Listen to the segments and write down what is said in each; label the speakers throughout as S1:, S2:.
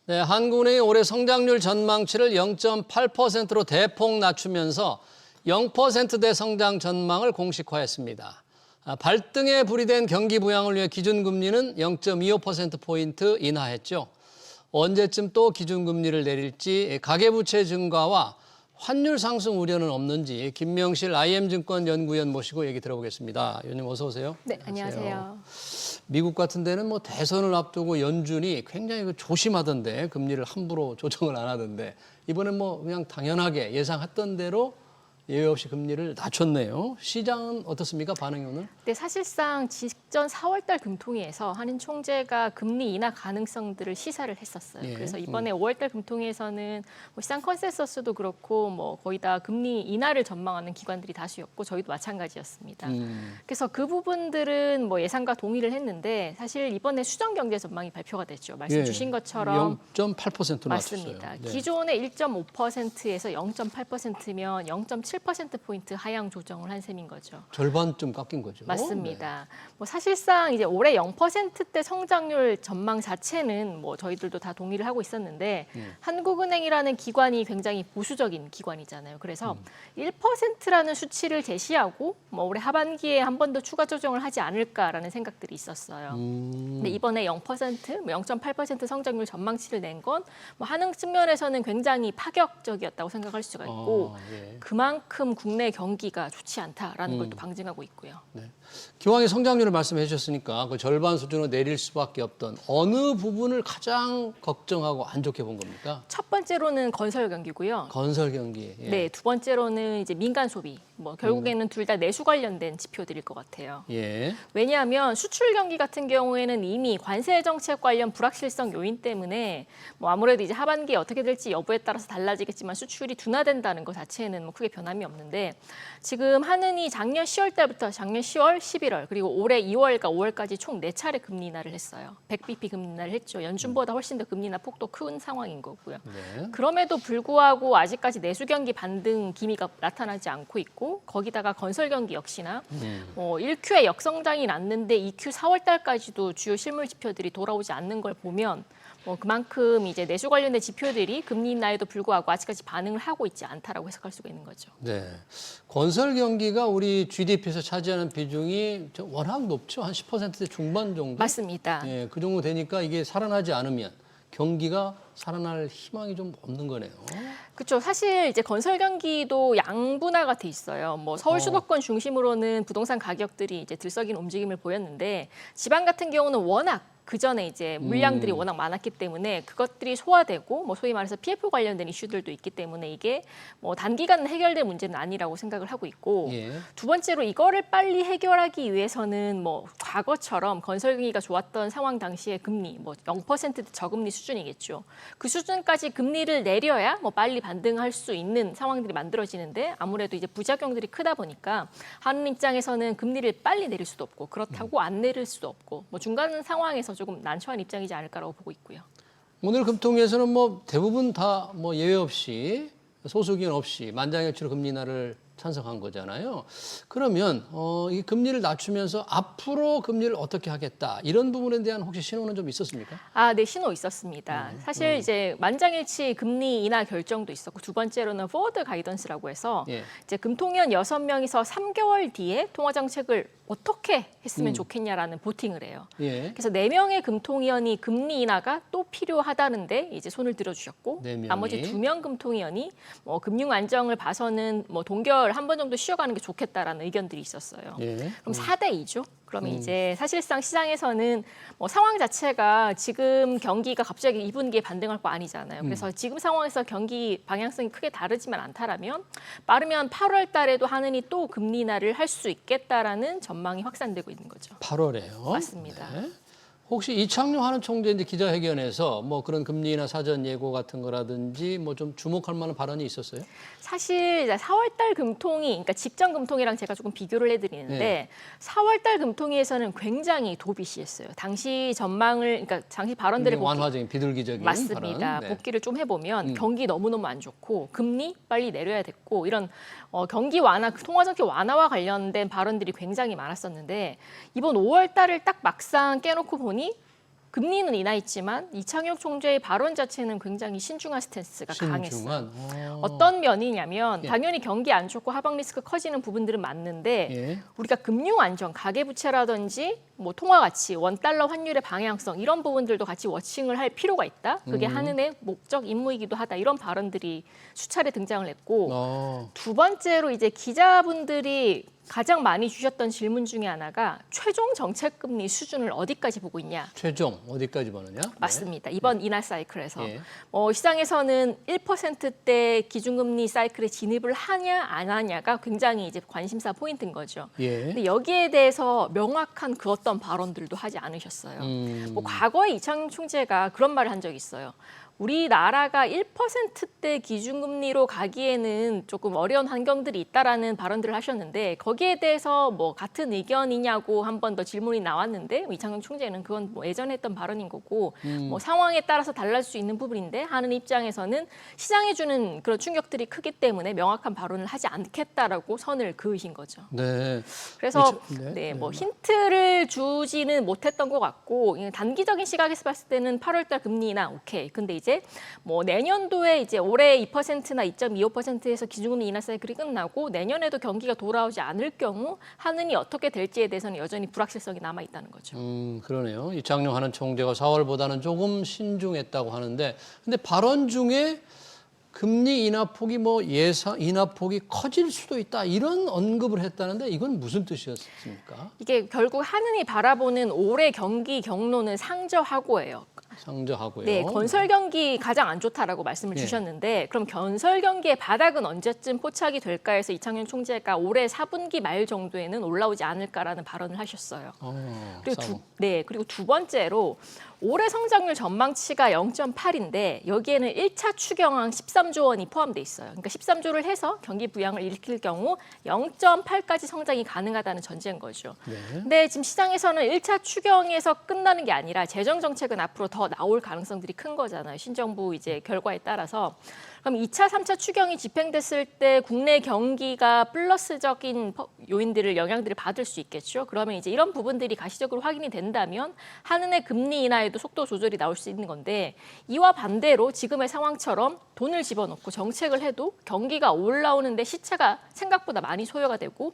S1: 네, 한국은행이 올해 성장률 전망치를 0.8%로 대폭 낮추면서 0%대 성장 전망을 공식화했습니다. 발등에 불이 된 경기 부양을 위해 기준금리는 0.25%포인트 인하했죠. 언제쯤 또 기준금리를 내릴지, 가계부채 증가와 환율 상승 우려는 없는지 김명실 IM증권 연구위원 모시고 얘기 들어보겠습니다. 위원님 어서 오세요.
S2: 네, 안녕하세요.
S1: 미국 같은 데는 뭐 대선을 앞두고 연준이 굉장히 조심하던데 금리를 함부로 조정을 안 하던데 이번엔 뭐 그냥 당연하게 예상했던 대로 예외 없이 금리를 낮췄네요. 시장은 어떻습니까? 반응이 오늘?
S2: 네, 사실상 직전 4월 달 금통위에서 한인 총재가 금리 인하 가능성들을 시사를 했었어요.
S1: 예.
S2: 그래서 이번에 5월 달 금통위에서는 뭐 시장 컨센서스도 그렇고 뭐 거의 다 금리 인하를 전망하는 기관들이 다수였고 저희도 마찬가지였습니다. 그래서 그 부분들은 뭐 예상과 동의를 했는데 사실 이번에 수정 경제 전망이 발표가 됐죠. 말씀 주신 것처럼
S1: 0.8%
S2: 맞습니다.
S1: 낮췄어요. 네.
S2: 기존의 1.5%에서 0.8%면 0.7%포인트 하향 조정을 한 셈인 거죠.
S1: 절반쯤 깎인 거죠.
S2: 맞습니다. 뭐 사실상 이제 올해 0%대 성장률 전망 자체는 뭐 저희들도 다 동의를 하고 있었는데 한국은행이라는 기관이 굉장히 보수적인 기관이잖아요. 그래서 1%라는 수치를 제시하고 뭐 올해 하반기에 한 번 더 추가 조정을 하지 않을까라는 생각들이 있었어요. 근데 이번에 0%, 뭐 0.8% 성장률 전망치를 낸 건 뭐 하는 측면에서는 굉장히 파격적이었다고 생각할 수가 있고
S1: 예.
S2: 그만큼 국내 경기가 좋지 않다라는 걸 또 방증하고 있고요.
S1: 네. 기왕에 성장률을 말씀해 주셨으니까 그 절반 수준으로 내릴 수밖에 없던 어느 부분을 가장 걱정하고 안 좋게 본 겁니까?
S2: 첫 번째로는 건설 경기고요.
S1: 건설 경기. 예.
S2: 네, 두 번째로는 이제 민간 소비. 뭐 결국에는 둘 다 내수 관련된 지표들일 것 같아요.
S1: 예.
S2: 왜냐하면 수출 경기 같은 경우에는 이미 관세 정책 관련 불확실성 요인 때문에 뭐 아무래도 이제 하반기에 어떻게 될지 여부에 따라서 달라지겠지만 수출이 둔화된다는 것 자체는 뭐 크게 변함이 없는데 지금 한은이 작년 10월 달부터 작년 10월, 11월 그리고 올해 2월과 5월까지 총 4차례 금리 인하를 했어요. 100bp 금리 인하를 했죠. 연준보다 훨씬 더 금리 인하 폭도 큰 상황인 거고요.
S1: 네.
S2: 그럼에도 불구하고 아직까지 내수 경기 반등 기미가 나타나지 않고 있고 거기다가 건설 경기 역시나 1Q의 역성장이 났는데 2Q 4월 달까지도 주요 실물 지표들이 돌아오지 않는 걸 보면 그만큼 이제 내수 관련된 지표들이 금리 인하에도 불구하고 아직까지 반응을 하고 있지 않다라고 해석할 수가 있는 거죠.
S1: 네. 건설 경기가 우리 GDP에서 차지하는 비중이 워낙 높죠. 한 10%대 중반 정도?
S2: 맞습니다.
S1: 예, 그 정도 되니까 이게 살아나지 않으면 경기가 살아날 희망이 좀 없는 거네요.
S2: 그렇죠. 사실 이제 건설 경기도 양분화가 돼 있어요. 뭐 서울 수도권 중심으로는 부동산 가격들이 이제 들썩이는 움직임을 보였는데 지방 같은 경우는 워낙 그 전에 이제 물량들이 워낙 많았기 때문에 그것들이 소화되고 뭐 소위 말해서 PF 관련된 이슈들도 있기 때문에 이게 뭐 단기간 해결될 문제는 아니라고 생각을 하고 있고
S1: 예.
S2: 두 번째로 이거를 빨리 해결하기 위해서는 뭐 과거처럼 건설 경기가 좋았던 상황 당시에 금리 뭐 0% 저금리 수준이겠죠. 그 수준까지 금리를 내려야 뭐 빨리 반등할 수 있는 상황들이 만들어지는데 아무래도 이제 부작용들이 크다 보니까 한은 입장에서는 금리를 빨리 내릴 수도 없고 그렇다고 안 내릴 수도 없고 뭐 중간 상황에서 조금 난처한 입장이지 않을까라고 보고 있고요.
S1: 오늘 금통위에서는 뭐 대부분 다 뭐 예외 없이 소수 의견 없이 만장일치로 금리 인하를 찬성한 거잖아요. 그러면 이 금리를 낮추면서 앞으로 금리를 어떻게 하겠다 이런 부분에 대한 혹시 신호는 좀 있었습니까?
S2: 아, 네, 신호 있었습니다. 사실 이제 만장일치 금리 인하 결정도 있었고 두 번째로는 포워드 가이던스라고 해서
S1: 예.
S2: 이제 금통위원 6명이서 3개월 뒤에 통화 정책을 어떻게 했으면 좋겠냐라는 보팅을 해요.
S1: 예.
S2: 그래서 4명의 금통위원이 금리 인하가 또 필요하다는데 이제 손을 들어주셨고
S1: 4명이.
S2: 나머지 2명 금통위원이 뭐 금융 안정을 봐서는 뭐 동결 한 번 정도 쉬어가는 게 좋겠다라는 의견들이 있었어요.
S1: 예.
S2: 그럼 4대 2죠. 그러면 이제 사실상 시장에서는 뭐 상황 자체가 지금 경기가 갑자기 2분기에 반등할 거 아니잖아요. 그래서 지금 상황에서 경기 방향성이 크게 다르지만 않다라면 빠르면 8월 달에도 한은이 또 금리 인하를 할 수 있겠다라는 전망이 확산되고 있는 거죠.
S1: 8월에요.
S2: 맞습니다.
S1: 네. 혹시 이창용 한은 총재 이제 기자회견에서 뭐 그런 금리 인하 사전 예고 같은 거라든지 뭐 좀 주목할 만한 발언이 있었어요?
S2: 사실 4월 달 금통위, 그러니까 직전 금통위랑 제가 조금 비교를 해드리는데
S1: 네.
S2: 4월 달 금통위에서는 굉장히 도비시했어요. 당시 전망을, 그러니까 당시 발언들을
S1: 완화적인 비둘기적인
S2: 맞습니다.
S1: 발언. 네.
S2: 복기를 좀 해보면 경기 너무너무 안 좋고 금리 빨리 내려야 됐고 이런 경기 완화, 통화 정책 완화와 관련된 발언들이 굉장히 많았었는데 이번 5월 달을 딱 막상 깨놓고 보니 금리는 인하했지만 이창용 총재의 발언 자체는 굉장히 신중한 스탠스가 강했어요. 어떤 면이냐면
S1: 예.
S2: 당연히 경기 안 좋고 하방 리스크 커지는 부분들은 맞는데
S1: 예.
S2: 우리가 금융 안정, 가계 부채라든지 뭐 통화 가치, 원 달러 환율의 방향성 이런 부분들도 같이 워칭을 할 필요가 있다. 그게 한은의 목적 임무이기도 하다. 이런 발언들이 수차례 등장을 했고 두 번째로 이제 기자분들이 가장 많이 주셨던 질문 중에 하나가 최종 정책 금리 수준을 어디까지 보고 있냐?
S1: 최종 어디까지 보느냐?
S2: 맞습니다. 이번 인하 사이클에서
S1: 예.
S2: 시장에서는 1%대 기준금리 사이클에 진입을 하냐 안 하냐가 굉장히 이제 관심사 포인트인 거죠.
S1: 예.
S2: 근데 여기에 대해서 명확한 그 어떤 발언들도 하지 않으셨어요. 뭐 과거에 이창용 총재가 그런 말을 한 적이 있어요. 우리나라가 1%대 기준금리로 가기에는 조금 어려운 환경들이 있다라는 발언들을 하셨는데 거기에 대해서 뭐 같은 의견이냐고 한 번 더 질문이 나왔는데 이창용 총재는 그건 뭐 예전에 했던 발언인 거고 뭐 상황에 따라서 달라질 수 있는 부분인데 하는 입장에서는 시장에 주는 그런 충격들이 크기 때문에 명확한 발언을 하지 않겠다라고 선을 그으신 거죠.
S1: 네.
S2: 그래서
S1: 네.
S2: 뭐 힌트를 주지는 못했던 것 같고 단기적인 시각에서 봤을 때는 8월달 금리 인하 오케이. 근데 이제 뭐 내년도에 이제 올해 2%나 2.25%에서 기준금리 인하 사이클이 끝나고 내년에도 경기가 돌아오지 않을 경우 한은이 어떻게 될지에 대해서는 여전히 불확실성이 남아 있다는 거죠.
S1: 그러네요. 이창용 하는 총재가 4월보다는 조금 신중했다고 하는데, 근데 발언 중에 금리 인하폭이 뭐 예상 인하폭이 커질 수도 있다 이런 언급을 했다는데 이건 무슨 뜻이었습니까?
S2: 이게 결국 한은이 바라보는 올해 경기 경로는 상저하고예요.
S1: 상저하고요.
S2: 네, 건설 경기 가장 안 좋다라고 말씀을
S1: 예.
S2: 주셨는데 그럼 건설 경기의 바닥은 언제쯤 포착이 될까 해서 이창용 총재가 올해 4분기 말 정도에는 올라오지 않을까라는 발언을 하셨어요. 그리고 두 번째로 올해 성장률 전망치가 0.8인데 여기에는 1차 추경안 13조 원이 포함돼 있어요. 그러니까 13조를 해서 경기 부양을 일으킬 경우 0.8까지 성장이 가능하다는 전제인 거죠.
S1: 네.
S2: 근데 지금 시장에서는 1차 추경에서 끝나는 게 아니라 재정 정책은 앞으로 더 나올 가능성들이 큰 거잖아요. 신정부 이제 결과에 따라서. 그럼 2차, 3차 추경이 집행됐을 때 국내 경기가 플러스적인 요인들을 영향들을 받을 수 있겠죠. 그러면 이제 이런 부분들이 가시적으로 확인이 된다면 한은의 금리 인하에도 속도 조절이 나올 수 있는 건데 이와 반대로 지금의 상황처럼 돈을 집어넣고 정책을 해도 경기가 올라오는데 시차가 생각보다 많이 소요가 되고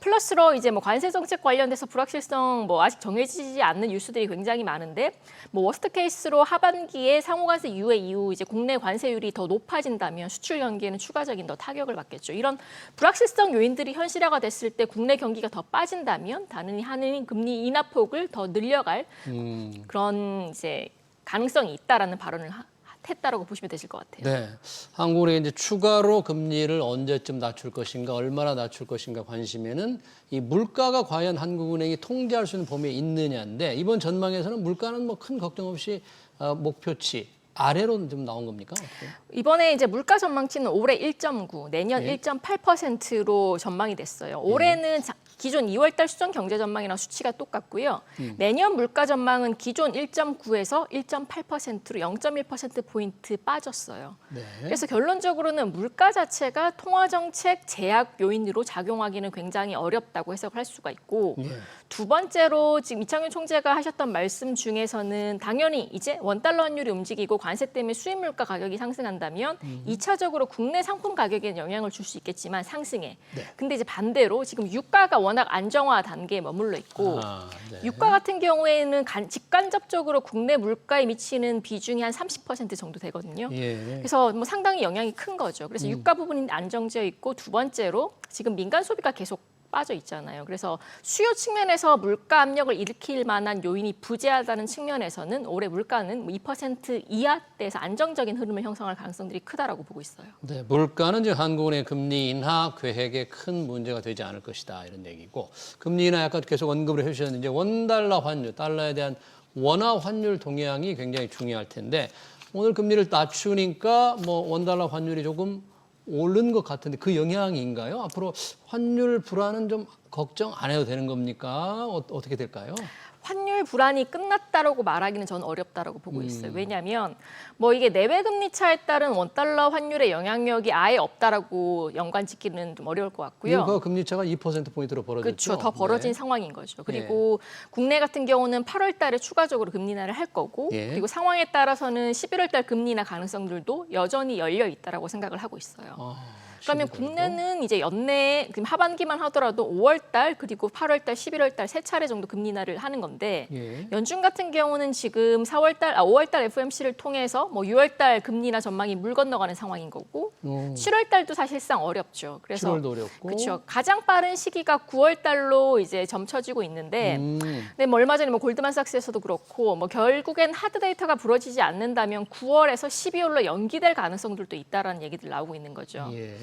S2: 플러스로 이제 뭐 관세 정책 관련돼서 불확실성 뭐 아직 정해지지 않는 뉴스들이 굉장히 많은데 뭐 워스트 케이스로 하반기에 상호관세 유예 이후 이제 국내 관세율이 더 높아진다면 수출 경기에는 추가적인 더 타격을 받겠죠. 이런 불확실성 요인들이 현실화가 됐을 때 국내 경기가 더 빠진다면 당연히 한은 금리 인하폭을 더 늘려갈 그런 이제 가능성이 있다라는 발언을 했다라고 보시면 되실 것 같아요.
S1: 네, 한국은행이 이제 추가로 금리를 언제쯤 낮출 것인가, 얼마나 낮출 것인가 관심에는 이 물가가 과연 한국은행이 통제할 수 있는 범위에 있느냐인데 이번 전망에서는 물가는 뭐 큰 걱정 없이 목표치 아래로 좀 나온 겁니까? 어떻게?
S2: 이번에 이제 물가 전망치는 올해 1.9, 내년 1.8%로 전망이 됐어요. 올해는 기존 2월달 수정 경제 전망이랑 수치가 똑같고요. 내년 물가 전망은 기존 1.9에서 1.8%로 0.1%포인트 빠졌어요.
S1: 네.
S2: 그래서 결론적으로는 물가 자체가 통화정책 제약 요인으로 작용하기는 굉장히 어렵다고 해석할 수가 있고 두 번째로 지금 이창용 총재가 하셨던 말씀 중에서는 당연히 이제 원달러 환율이 움직이고 관세 때문에 수입 물가 가격이 상승한다면 2차적으로 국내 상품 가격에 영향을 줄 수 있겠지만 상승에. 근데 이제 반대로 지금 유가가 워낙 안정화 단계에 머물러 있고 유가 같은 경우에는 직간접적으로 국내 물가에 미치는 비중이 한 30% 정도 되거든요. 그래서 뭐 상당히 영향이 큰 거죠. 그래서 유가 부분이 안정되어 있고 두 번째로 지금 민간 소비가 계속 빠져 있잖아요. 그래서 수요 측면에서 물가 압력을 일으킬 만한 요인이 부재하다는 측면에서는 올해 물가는 2% 이하대에서 안정적인 흐름을 형성할 가능성들이 크다라고 보고 있어요.
S1: 네, 물가는 이제 한국은행 금리 인하 계획에 큰 문제가 되지 않을 것이다 이런 얘기고 금리 인하 아까 계속 언급을 해주셨는데 원달러 환율, 달러에 대한 원화 환율 동향이 굉장히 중요할 텐데 오늘 금리를 낮추니까 뭐 원달러 환율이 조금 오른 것 같은데 그 영향인가요? 앞으로 환율 불안은 좀 걱정 안 해도 되는 겁니까? 어떻게 될까요?
S2: 환율 불안이 끝났다라고 말하기는 저는 어렵다라고 보고 있어요. 왜냐하면 뭐 이게 내외 금리 차에 따른 원달러 환율의 영향력이 아예 없다라고 연관짓기는 좀 어려울 것 같고요.
S1: 미국 금리 차가 2%포인트로 벌어졌죠.
S2: 그렇죠. 더 벌어진
S1: 네.
S2: 상황인 거죠. 그리고 국내 같은 경우는 8월 달에 추가적으로 금리 인하를 할 거고
S1: 예.
S2: 그리고 상황에 따라서는 11월 달 금리 인하 가능성들도 여전히 열려 있다라고 생각을 하고 있어요. 그러면
S1: 11월도.
S2: 국내는 이제 연내 지금 하반기만 하더라도 5월 달 그리고 8월 달, 11월 달 세 차례 정도 금리 인하를 하는 건데
S1: 예.
S2: 연준 같은 경우는 지금 5월 달 FOMC를 통해서 뭐 6월 달 금리 인하 전망이 물 건너가는 상황인 거고 7월 달도 사실상 어렵죠. 그래서
S1: 7월도 어렵고.
S2: 그렇죠. 가장 빠른 시기가 9월 달로 이제 점쳐지고 있는데 근데 뭐 얼마 전에 뭐 골드만삭스에서도 그렇고 뭐 결국엔 하드 데이터가 부러지지 않는다면 9월에서 12월로 연기될 가능성들도 있다라는 얘기들 나오고 있는 거죠.
S1: 예.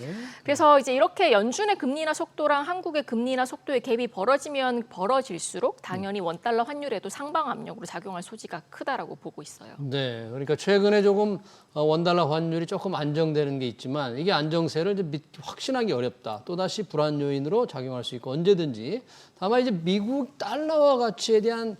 S2: 그래서 이제 이렇게 연준의 금리 인하 속도랑 한국의 금리 인하 속도의 갭이 벌어지면 벌어질수록 당연히 원달러 환율에도 상방 압력으로 작용할 소지가 크다라고 보고 있어요.
S1: 네, 그러니까 최근에 조금 원달러 환율이 조금 안정되는 게 있지만 이게 안정세를 이제 확신하기 어렵다. 또 다시 불안 요인으로 작용할 수 있고 언제든지. 다만 이제 미국 달러와 가치에 대한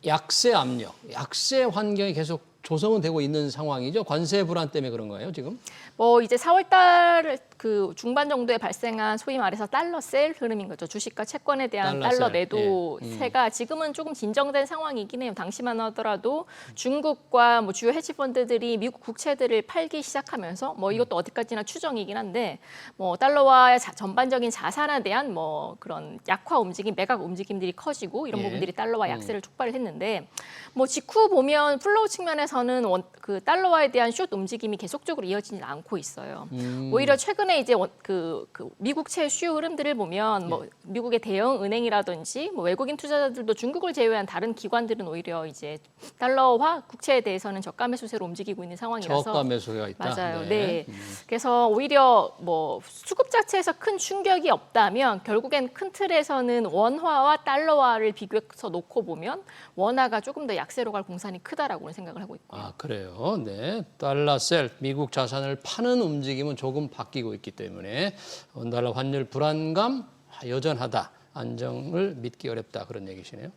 S1: 약세 압력, 약세 환경이 계속 조성은 되고 있는 상황이죠. 관세 불안 때문에 그런 거예요, 지금?
S2: 뭐 이제 4월 달 그 중반 정도에 발생한 소위 말해서 달러 셀 흐름인 거죠. 주식과 채권에 대한
S1: 달러
S2: 달러
S1: 셀,
S2: 매도세가 지금은 조금 진정된 상황이긴 해요. 당시만 하더라도 중국과 뭐 주요 헤지 펀드들이 미국 국채들을 팔기 시작하면서 뭐 이것도 어디까지나 추정이긴 한데 뭐 달러와 전반적인 자산에 대한 뭐 그런 약화 움직임, 매각 움직임들이 커지고 이런
S1: 예.
S2: 부분들이 달러와 약세를 촉발을 했는데 뭐 직후 보면 플로우 측면에서는 그 달러화에 대한 숏 움직임이 계속적으로 이어지지 않고 있어요. 오히려 최근에 이제 그 미국채 수요 흐름들을 보면 뭐 미국의 대형 은행이라든지 뭐 외국인 투자자들도 중국을 제외한 다른 기관들은 오히려 이제 달러화 국채에 대해서는 저가 매수세로 움직이고 있는 상황이라서
S1: 저가 매수가 있다.
S2: 맞아요. 네. 그래서 오히려 뭐 수급 자체에서 큰 충격이 없다면 결국엔 큰 틀에서는 원화와 달러화를 비교해서 놓고 보면 원화가 조금 더 약세로 갈 공산이 크다라고는 생각을 하고 있고요.
S1: 아, 그래요. 네. 달러 셀, 미국 자산을 파는 움직임은 조금 바뀌고 있기 때문에 원달러 환율 불안감 여전하다. 안정을 믿기 어렵다. 그런 얘기시네요.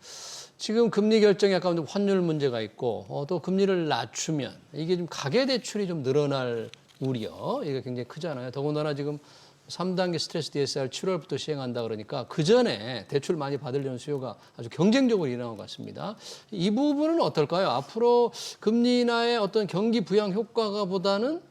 S1: 지금 금리 결정에 아까운 환율 문제가 있고 또 금리를 낮추면 이게 좀 가계대출이 좀 늘어날 우려. 이게 굉장히 크잖아요. 더군다나 지금 3단계 스트레스 DSR 7월부터 시행한다 그러니까 그 전에 대출 많이 받으려는 수요가 아주 경쟁적으로 일어난 것 같습니다. 이 부분은 어떨까요? 앞으로 금리 인하의 어떤 경기 부양 효과가 보다는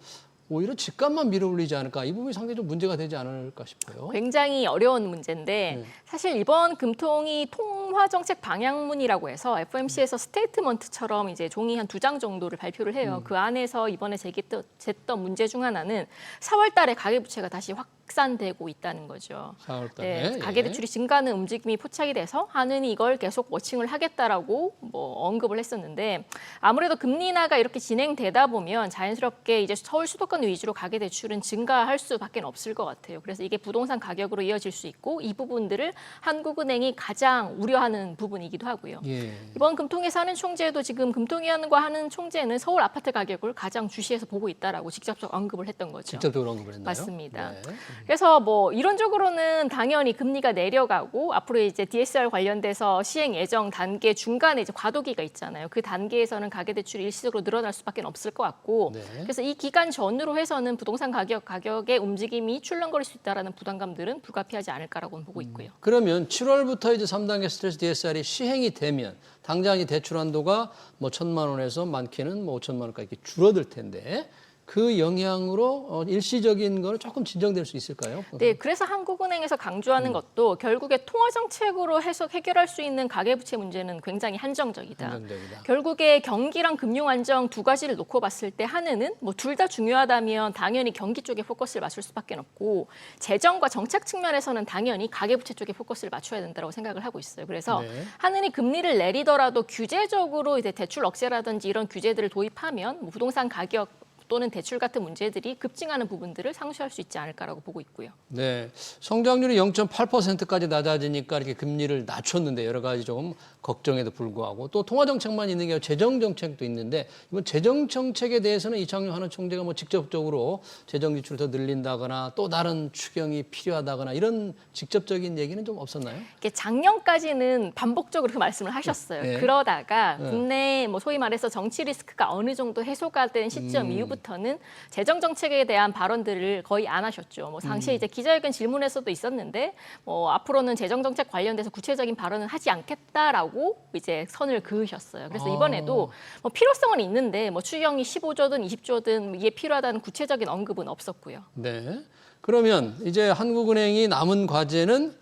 S1: 오히려 집값만 밀어올리지 않을까? 이 부분이 상당히 좀 문제가 되지 않을까 싶어요.
S2: 굉장히 어려운 문제인데 사실 이번 금통이 통화정책 방향문이라고 해서 FOMC에서 스테이트먼트처럼 이제 종이 한 2장 정도를 발표를 해요. 그 안에서 이번에 제기됐던 문제 중 하나는 4월 달에 가계부채가 다시 확산되고 있다는 거죠.
S1: 4월 달에.
S2: 네, 가계대출이 증가하는 움직임이 포착이 돼서 하느니 이걸 계속 워칭을 하겠다라고 뭐 언급을 했었는데 아무래도 금리 인하가 이렇게 진행되다 보면 자연스럽게 이제 서울 수도권 위주로 가계대출은 증가할 수밖에 없을 것 같아요. 그래서 이게 부동산 가격으로 이어질 수 있고 이 부분들을 한국은행이 가장 우려하는 부분이기도 하고요.
S1: 예.
S2: 이번 금통에서 하는 총재도 지금 금통위원과 하는 총재는 서울 아파트 가격을 가장 주시해서 보고 있다라고 직접적 언급을 했던 거죠.
S1: 직접적으로 언급을 했나요?
S2: 맞습니다.
S1: 네.
S2: 그래서 뭐 이론적으로는 당연히 금리가 내려가고 앞으로 이제 DSR 관련돼서 시행 예정 단계 중간에 이제 과도기가 있잖아요. 그 단계에서는 가계대출이 일시적으로 늘어날 수밖에 없을 것 같고
S1: 네.
S2: 그래서 이 기간 전으로 해서는 부동산 가격의 움직임이 출렁거릴 수 있다라는 부담감들은 불가피하지 않을까라고 보고 있고요.
S1: 그러면 7월부터 이제 3단계 스트레스 DSR이 시행이 되면 당장 이 대출 한도가 뭐 1,000만 원에서 많게는 뭐 5천만 원까지 이렇게 줄어들 텐데 그 영향으로 일시적인 거는 조금 진정될 수 있을까요?
S2: 네, 그래서 한국은행에서 강조하는 것도 결국에 통화 정책으로 해결할 수 있는 가계부채 문제는 굉장히 한정적이다.
S1: 한정적이다.
S2: 결국에 경기랑 금융 안정 두 가지를 놓고 봤을 때 하나는 뭐 둘 다 중요하다면 당연히 경기 쪽에 포커스를 맞출 수밖에 없고 재정과 정책 측면에서는 당연히 가계부채 쪽에 포커스를 맞춰야 된다고 생각을 하고 있어요. 그래서
S1: 네.
S2: 하느니 금리를 내리더라도 규제적으로 이제 대출 억제라든지 이런 규제들을 도입하면 뭐 부동산 가격 또는 대출 같은 문제들이 급증하는 부분들을 상쇄할 수 있지 않을까라고 보고 있고요.
S1: 네, 성장률이 0.8%까지 낮아지니까 이렇게 금리를 낮췄는데 여러 가지 좀 걱정에도 불구하고 또 통화 정책만 있는 게 아니라 재정 정책도 있는데 이번 재정 정책에 대해서는 이창용 하는 총재가 뭐 직접적으로 재정 지출을 더 늘린다거나 또 다른 추경이 필요하다거나 이런 직접적인 얘기는 좀 없었나요?
S2: 이게 작년까지는 반복적으로 그 말씀을 하셨어요.
S1: 네.
S2: 그러다가 국내 뭐 소위 말해서 정치 리스크가 어느 정도 해소가 된 시점 이후부터는 재정 정책에 대한 발언들을 거의 안 하셨죠. 뭐 당시에 이제 기자회견 질문에서도 있었는데 뭐 앞으로는 재정 정책 관련돼서 구체적인 발언은 하지 않겠다라고 이제 선을 그으셨어요. 그래서 이번에도 뭐 필요성은 있는데 뭐 추경이 15조든 20조든 이게 필요하다는 구체적인 언급은 없었고요.
S1: 네. 그러면 이제 한국은행이 남은 과제는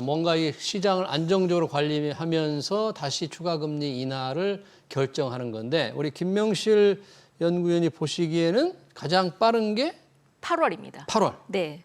S1: 뭔가 이 시장을 안정적으로 관리하면서 다시 추가 금리 인하를 결정하는 건데 우리 김명실 연구위원이 보시기에는 가장 빠른 게
S2: 8월입니다.
S1: 8월.
S2: 네.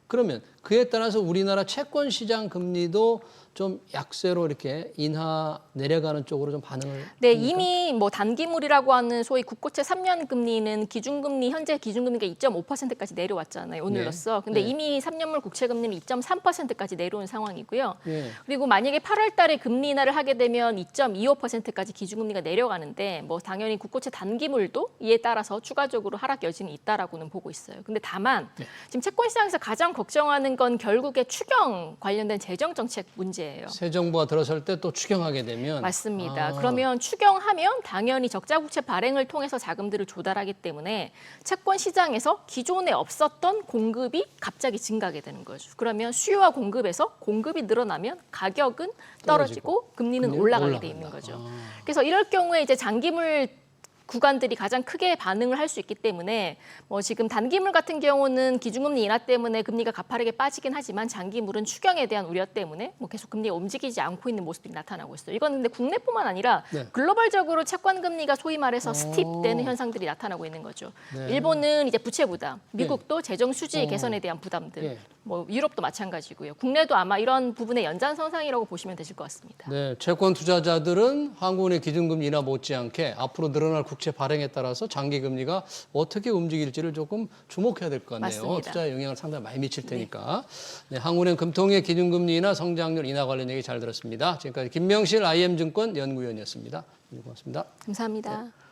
S1: 그러면 그에 따라서 우리나라 채권 시장 금리도 좀 약세로 이렇게 인하 내려가는 쪽으로 좀 반응을
S2: 네,
S1: 합니까?
S2: 이미 뭐 단기물이라고 하는 소위 국고채 3년 금리는 기준금리 현재 기준금리가 2.5%까지 내려왔잖아요. 오늘로써. 근데
S1: 네.
S2: 이미 3년물 국채 금리는 2.3%까지 내려온 상황이고요.
S1: 예.
S2: 그리고 만약에 8월 달에 금리 인하를 하게 되면 2.25%까지 기준금리가 내려가는데 뭐 당연히 국고채 단기물도 이에 따라서 추가적으로 하락 여지는 있다라고는 보고 있어요. 근데 다만 지금 채권 시장에서 가장 걱정하는 건 결국에 추경 관련된 재정 정책 문제예요.
S1: 새 정부가 들어설 때 또 추경하게 되면
S2: 맞습니다. 그러면 추경하면 당연히 적자국채 발행을 통해서 자금들을 조달하기 때문에 채권 시장에서 기존에 없었던 공급이 갑자기 증가하게 되는 거죠. 그러면 수요와 공급에서 공급이 늘어나면 가격은 떨어지고 금리는 올라가게 돼 있는 거죠. 그래서 이럴 경우에 이제 장기물 구간들이 가장 크게 반응을 할 수 있기 때문에 뭐 지금 단기물 같은 경우는 기준금리 인하 때문에 금리가 가파르게 빠지긴 하지만 장기물은 추경에 대한 우려 때문에 뭐 계속 금리가 움직이지 않고 있는 모습들이 나타나고 있어요. 이건 근데 국내뿐만 아니라
S1: 네.
S2: 글로벌적으로 채권 금리가 소위 말해서 스팁되는 현상들이 나타나고 있는 거죠.
S1: 네.
S2: 일본은 이제 부채 부담, 미국도 재정 수지 개선에 대한 부담들,
S1: 예.
S2: 뭐 유럽도 마찬가지고요. 국내도 아마 이런 부분의 연장선상이라고 보시면 되실 것 같습니다.
S1: 네, 채권 투자자들은 한국은행 기준금리 인하 못지않게 앞으로 늘어날 국채 발행에 따라서 장기 금리가 어떻게 움직일지를 조금 주목해야 될 것 같네요.
S2: 맞습니다.
S1: 투자에 영향을 상당히 많이 미칠 테니까. 네, 한국은행 금통의 기준금리 인하 성장률 인하 관련 얘기 잘 들었습니다. 지금까지 김명실 IM증권 연구위원이었습니다. 고맙습니다.
S2: 감사합니다.